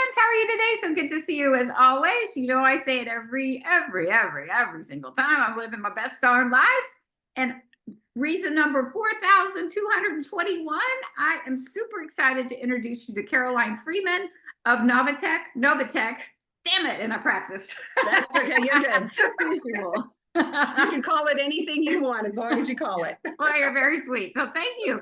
friends. How are you today? So good to see you as always. You know, I say it every single time. I'm living my best darn life. And reason number 4,221, I am super excited to introduce you to Caroline Freeman of Novitech. Novitech. Damn it, and I practiced. That's okay. You're good. Visual. You can call it anything you want as long as you call it. Well, you're very sweet. So thank you.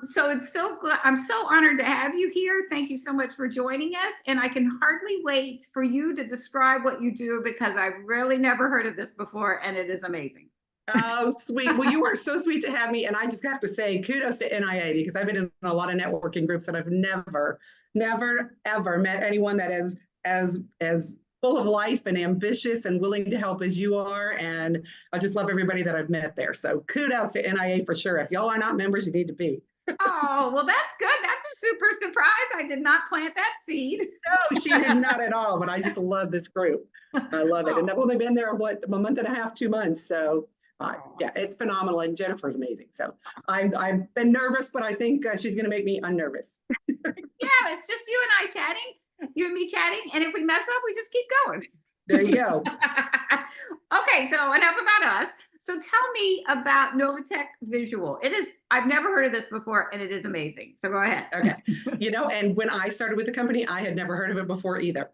So it's so glad I'm so honored to have you here. Thank you so much for joining us. And I can hardly wait for you to describe what you do because I've really never heard of this before and it is amazing. Oh, sweet. Well, you are so sweet to have me. And I just have to say kudos to NIA because I've been in a lot of networking groups and I've never, ever met anyone that is as full of life and ambitious and willing to help as you are. And I just love everybody that I've met there. So kudos to NIA for sure. If y'all are not members, you need to be. Oh, well, that's good. That's a super surprise. I did not plant that seed. No, she did not at all. But I just love this group. I love it. And I've only been there, what, a month and a half, 2 months. So yeah, it's phenomenal. And Jennifer's amazing. So I've been nervous, but I think she's going to make me unnervous. Yeah, it's just you and I chatting. You and me chatting, and if we mess up, we just keep going. There you go. Okay, so enough about us. So tell me about Novitech Visual. I've never heard of this before, and it is amazing. So go ahead. Okay. You know, and when I started with the company, I had never heard of it before either.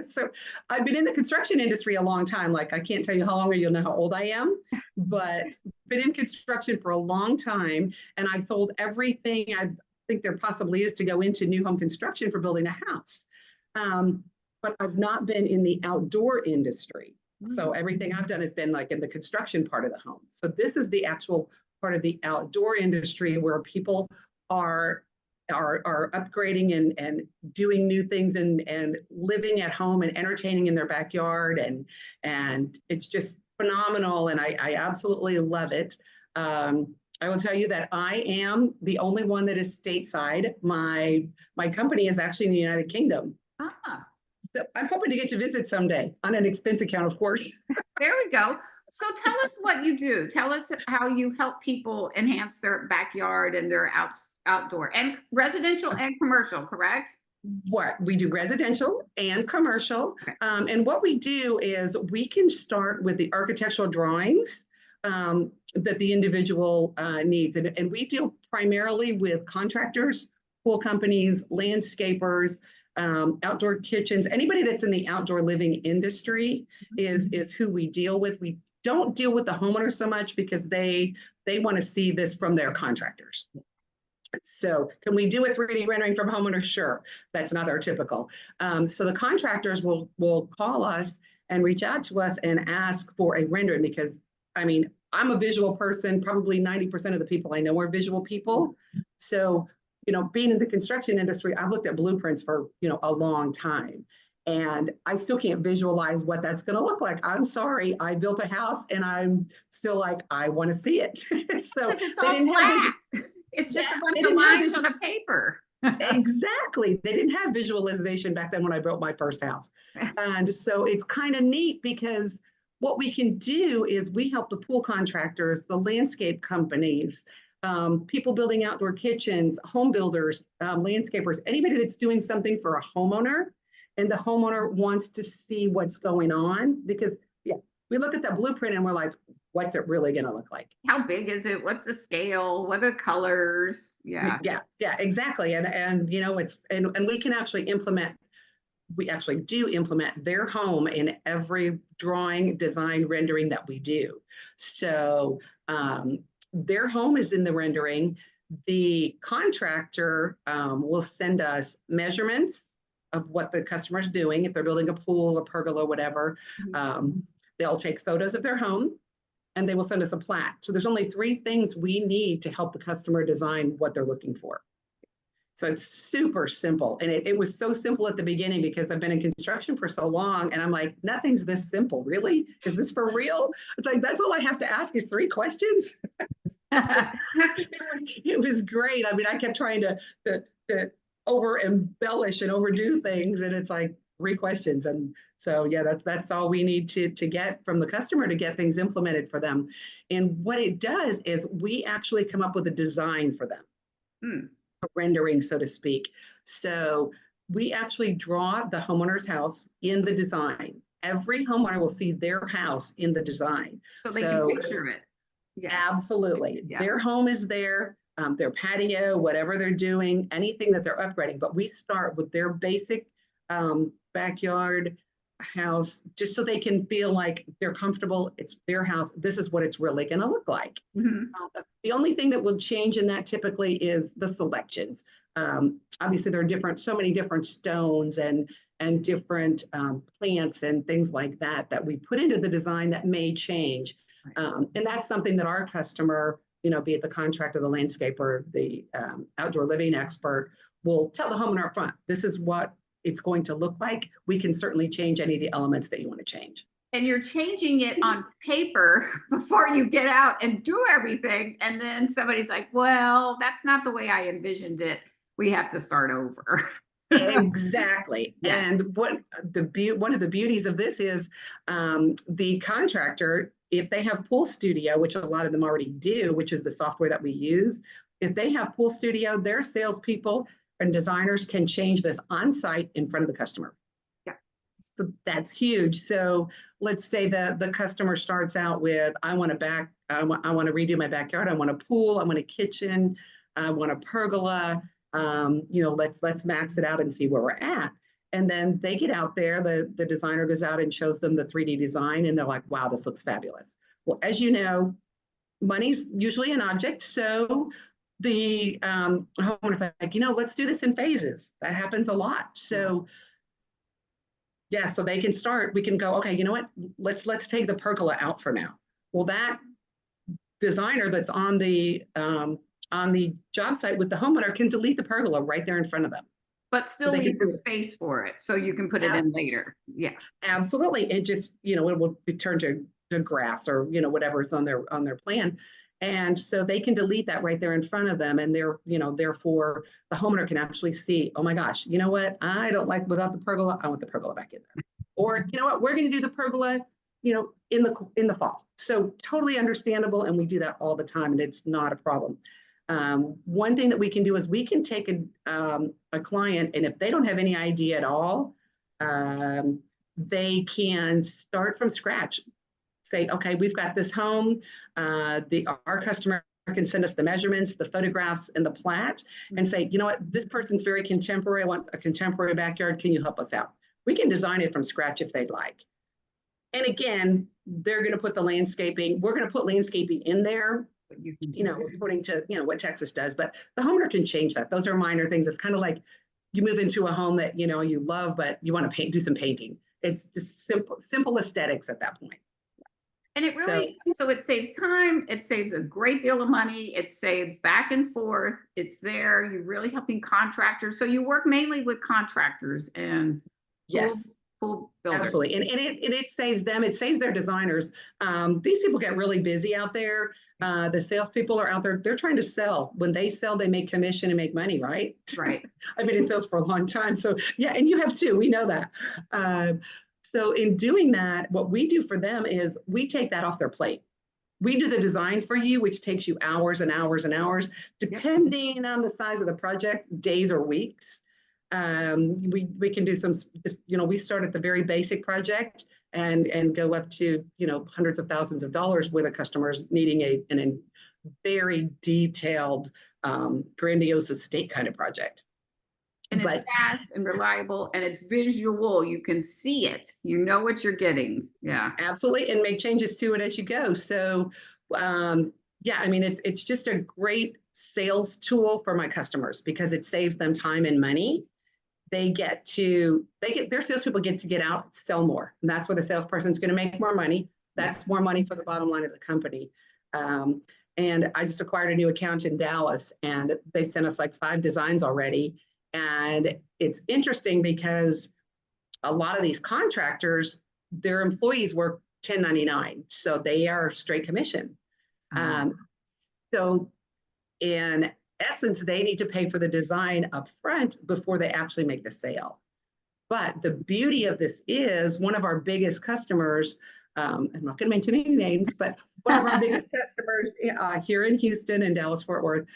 So I've been in the construction industry a long time. Like, I can't tell you how long or you'll know how old I am, but been in construction for a long time, and I've sold everything I think there possibly is to go into new home construction for building a house. But I've not been in the outdoor industry. So everything I've done has been like in the construction part of the home. So this is the actual part of the outdoor industry where people are upgrading and doing new things and living at home and entertaining in their backyard. And it's just phenomenal. And I absolutely love it. I will tell you that I am the only one that is stateside. My company is actually in the United Kingdom. Ah. So I'm hoping to get to visit someday on an expense account, of course. There we go. So tell us what you do. Tell us how you help people enhance their backyard and their outdoor and residential and commercial, correct? What we do, residential and commercial. Okay. And what we do is we can start with the architectural drawings that the individual needs. And we deal primarily with contractors, pool companies, landscapers, outdoor kitchens. Anybody that's in the outdoor living industry is who we deal with. We don't deal with the homeowners so much because they want to see this from their contractors. So can we do a 3D rendering from homeowners? Sure. That's not our typical. So the contractors will call us and reach out to us and ask for a rendering because, I mean, I'm a visual person. Probably 90% of the people I know are visual people. So, you know, being in the construction industry, I've looked at blueprints for, you know, a long time. And I still can't visualize what that's going to look like. I'm sorry. I built a house and I'm still like, I want to see it. So it's all flat. It's just a bunch of lines on a paper. Exactly. They didn't have visualization back then when I built my first house. And so it's kind of neat because what we can do is we help the pool contractors, the landscape companies, people building outdoor kitchens, home builders, landscapers, anybody that's doing something for a homeowner and the homeowner wants to see what's going on because, yeah, we look at that blueprint and we're like, what's it really going to look like? How big is it? What's the scale? What are the colors? Yeah, exactly. And you know, and we can actually we actually do implement their home in every drawing, design, rendering that we do. So their home is in the rendering. The contractor will send us measurements of what the customer is doing. If they're building a pool, a pergola, whatever, they'll take photos of their home and they will send us a plat. So there's only 3 things we need to help the customer design what they're looking for. So it's super simple. And it was so simple at the beginning because I've been in construction for so long. And I'm like, nothing's this simple. Really? Is this for real? It's like, that's all I have to ask is 3 questions. It was great. I mean, I kept trying to over embellish and overdo things. And it's like 3 questions. And so, yeah, that's all we need to get from the customer to get things implemented for them. And what it does is we actually come up with a design for them. Rendering, so to speak. So we actually draw the homeowner's house in the design. Every homeowner will see their house in the design. So they can picture it. Yeah. Absolutely. Yeah. Their home is there, their patio, whatever they're doing, anything that they're upgrading. But we start with their basic backyard house, just so they can feel like they're comfortable. It's their house. This is what it's really going to look like. The only thing that will change in that typically is the selections. Obviously, there are so many different stones and different plants and things like that that we put into the design that may change. And that's something that our customer, be it the contractor, the landscaper, the outdoor living expert, will tell the homeowner up front, this is what it's going to look like. We can certainly change any of the elements that you want to change. And you're changing it on paper before you get out and do everything. And then somebody's like, well, that's not the way I envisioned it. We have to start over. Exactly. Yes. And one of the beauties of this is the contractor, if they have Pool Studio, which a lot of them already do, which is the software that we use, if they have Pool Studio, their salespeople and designers can change this on site in front of the customer. Yeah. So that's huge. So let's say the customer starts out with, I want to redo my backyard. I want a pool. I want a kitchen. I want a pergola. Let's max it out and see where we're at. And then they get out there, the designer goes out and shows them the 3D design, and they're like, wow, this looks fabulous. Well, as you know, money's usually an object. So the homeowner's like, let's do this in phases. That happens a lot. So yeah, so they can start, we can go, okay, you know what, let's take the pergola out for now. Well, that designer that's on the job site with the homeowner can delete the pergola right there in front of them. But still leave the space for it, so you can put it in later. Yeah, absolutely. And just, it will return to grass or, whatever's on their plan. And so they can delete that right there in front of them. And therefore the homeowner can actually see, oh my gosh, you know what? I don't like without the pergola. I want the pergola back in there. Or, you know what? We're going to do the pergola, in the fall. So totally understandable. And we do that all the time, and it's not a problem. One thing that we can do is we can take a client, and if they don't have any idea at all, they can start from scratch. Say, okay, we've got this home. Our customer can send us the measurements, the photographs, and the plat, and say, you know what, this person's very contemporary. I want a contemporary backyard. Can you help us out? We can design it from scratch if they'd like. And again, they're going to put the landscaping. We're going to put landscaping in there, according to, what Texas does, but the homeowner can change that. Those are minor things. It's kind of like you move into a home that, you love, but you want to do some painting. It's just simple aesthetics at that point. And it really, so it saves time, it saves a great deal of money, it saves back and forth, it's there, you're really helping contractors. So you work mainly with contractors and pool builders. Absolutely. And it saves them, it saves their designers. These people get really busy out there. The salespeople are out there, they're trying to sell. When they sell, they make commission and make money, right? Right. I've been in sales for a long time. So yeah, and you have too, we know that. So in doing that, what we do for them is we take that off their plate. We do the design for you, which takes you hours and hours and hours, depending on the size of the project, days or weeks. We can do some, we start at the very basic project and go up to, hundreds of thousands of dollars with a customer's needing a very detailed, grandiose estate kind of project. And it's fast and reliable, and it's visual. You can see it. You know what you're getting. Yeah, absolutely, and make changes to it as you go. So, it's just a great sales tool for my customers because it saves them time and money. Their salespeople get to get out, sell more, and that's where the salesperson's going to make more money. That's more money for the bottom line of the company. And I just acquired a new account in Dallas, and they sent us like 5 designs already. And it's interesting because a lot of these contractors, their employees work 1099, so they are straight commission. So in essence, they need to pay for the design up front before they actually make the sale. But the beauty of this is one of our biggest customers, I'm not going to mention any names, but one of our biggest customers here in Houston and Dallas-Fort Worth,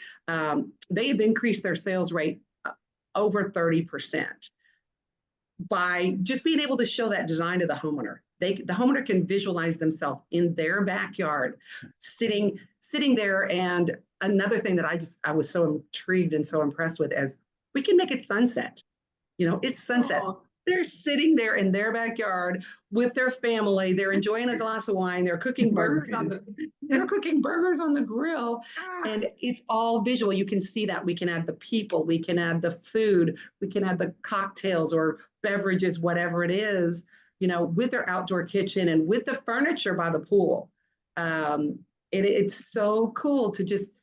they have increased their sales rate over 30%. by just being able to show that design to the homeowner. The homeowner can visualize themselves in their backyard, sitting there. And another thing that I was so intrigued and so impressed with is we can make it sunset. It's sunset. Oh. They're sitting there in their backyard with their family. They're enjoying a glass of wine. They're cooking burgers on the grill, and it's all visual. You can see that. We can add the people, we can add the food, we can add the cocktails or beverages, whatever it is, with their outdoor kitchen and with the furniture by the pool. It's so cool to just,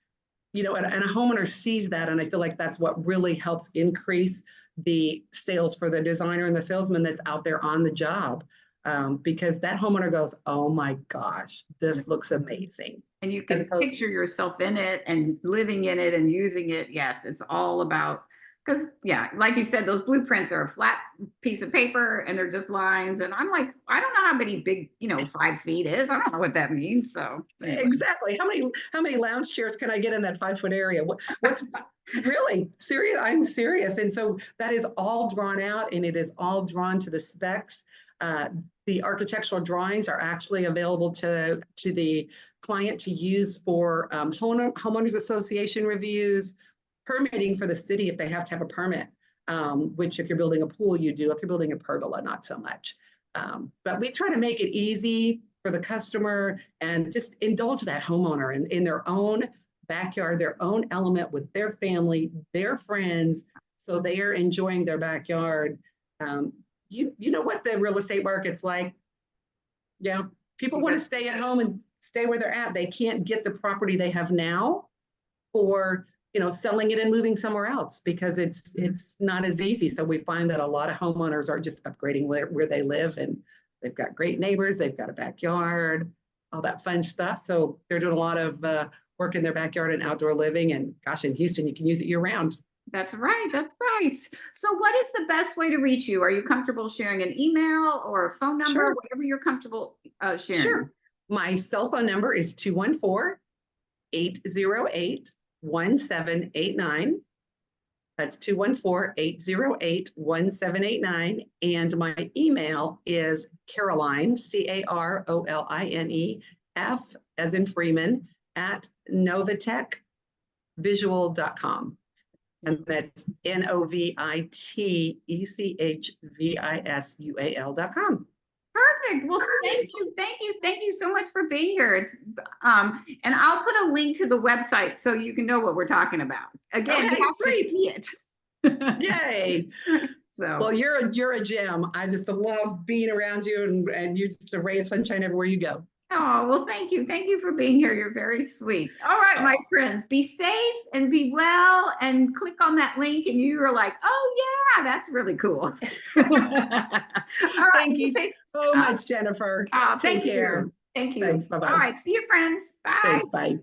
and a homeowner sees that, and I feel like that's what really helps increase the sales for the designer and the salesman that's out there on the job, because that homeowner goes, oh my gosh, this looks amazing. And you can picture yourself in it and living in it and using it. Yes, it's all about, because like you said, those blueprints are a flat piece of paper and they're just lines. And I'm like, I don't know how many big, 5 feet is. I don't know what that means. So anyway. Exactly. How many lounge chairs can I get in that 5 foot area? What's really serious? I'm serious. And so that is all drawn out, and it is all drawn to the specs. The architectural drawings are actually available to the client to use for homeowners association reviews, permitting for the city if they have to have a permit, which if you're building a pool, you do. If you're building a pergola, not so much. But we try to make it easy for the customer and just indulge that homeowner in their own backyard, their own element with their family, their friends, so they are enjoying their backyard. You know what the real estate market's like. People want to stay at home and stay where they're at. They can't get the property they have now, or selling it and moving somewhere else, because it's not as easy. So we find that a lot of homeowners are just upgrading where they live, and they've got great neighbors, they've got a backyard, all that fun stuff. So they're doing a lot of work in their backyard and outdoor living. And gosh, in Houston, you can use it year round. That's right. That's right. So what is the best way to reach you? Are you comfortable sharing an email or a phone number, Sure. whatever you're comfortable sharing? Sure. My cell phone number is 214-808-1789. That's 214-808-1789. And my email is Caroline, Caroline, F as in Freeman, at novitekvisual.com. And that's NOVITECHVISUAL.com. Perfect. Well, thank you so much for being here. It's and I'll put a link to the website so you can know what we're talking about. Again, Okay, you have sweet. to see it. Yay. So well, you're a gem. I just love being around you, and you're just a ray of sunshine everywhere you go. Oh, well, thank you. Thank you for being here. You're very sweet. All right, my friends, be safe and be well, and click on that link and you are like, oh yeah, that's really cool. All right, thank you so much, Jennifer. Take care. Thank you. Thanks. Bye-bye. All right. See you, friends. Bye. Thanks. Bye.